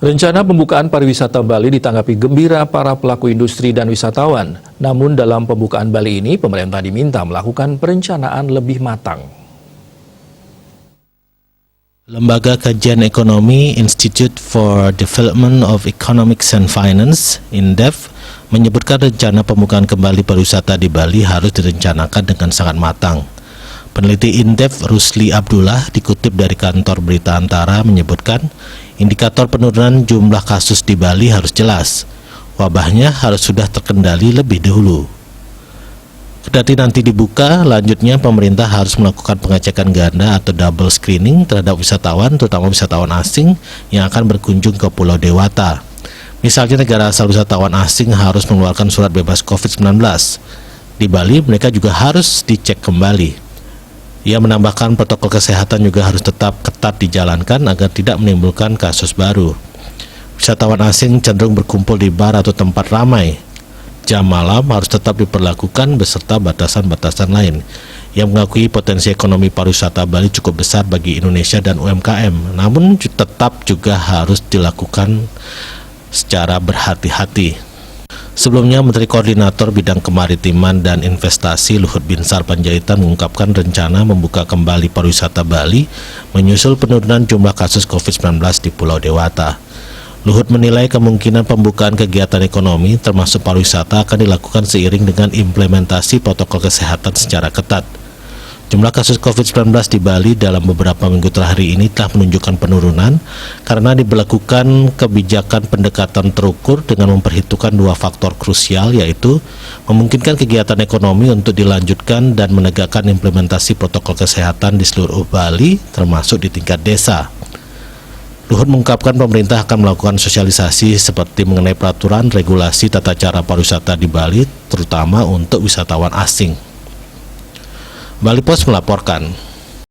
Rencana pembukaan pariwisata Bali ditanggapi gembira para pelaku industri dan wisatawan. Namun dalam pembukaan Bali ini, pemerintah diminta melakukan perencanaan lebih matang. Lembaga Kajian Ekonomi Institute for Development of Economics and Finance (INDEF) menyebutkan rencana pembukaan kembali pariwisata di Bali harus direncanakan dengan sangat matang. Peneliti INDEF Rusli Abdullah dikutip dari kantor berita Antara menyebutkan indikator penurunan jumlah kasus di Bali harus jelas. Wabahnya harus sudah terkendali lebih dahulu. Kendati nanti dibuka, lanjutnya pemerintah harus melakukan pengecekan ganda atau double screening terhadap wisatawan, terutama wisatawan asing yang akan berkunjung ke Pulau Dewata. Misalnya negara asal wisatawan asing harus mengeluarkan surat bebas COVID-19. Di Bali, mereka juga harus dicek kembali. Ia menambahkan protokol kesehatan juga harus tetap ketat dijalankan agar tidak menimbulkan kasus baru. Wisatawan asing cenderung berkumpul di bar atau tempat ramai. Jam malam harus tetap diperlakukan beserta batasan-batasan lain. Yang mengakui potensi ekonomi pariwisata Bali cukup besar bagi Indonesia dan UMKM, namun tetap juga harus dilakukan secara berhati-hati. Sebelumnya, Menteri Koordinator Bidang Kemaritiman dan Investasi Luhut Binsar Panjaitan mengungkapkan rencana membuka kembali pariwisata Bali menyusul penurunan jumlah kasus COVID-19 di Pulau Dewata. Luhut menilai kemungkinan pembukaan kegiatan ekonomi termasuk pariwisata akan dilakukan seiring dengan implementasi protokol kesehatan secara ketat. Jumlah kasus COVID-19 di Bali dalam beberapa minggu terakhir ini telah menunjukkan penurunan karena diberlakukan kebijakan pendekatan terukur dengan memperhitungkan dua faktor krusial, yaitu memungkinkan kegiatan ekonomi untuk dilanjutkan dan menegakkan implementasi protokol kesehatan di seluruh Bali termasuk di tingkat desa. Luhut mengungkapkan pemerintah akan melakukan sosialisasi seperti mengenai peraturan regulasi tata cara pariwisata di Bali, terutama untuk wisatawan asing. Bali Pos melaporkan.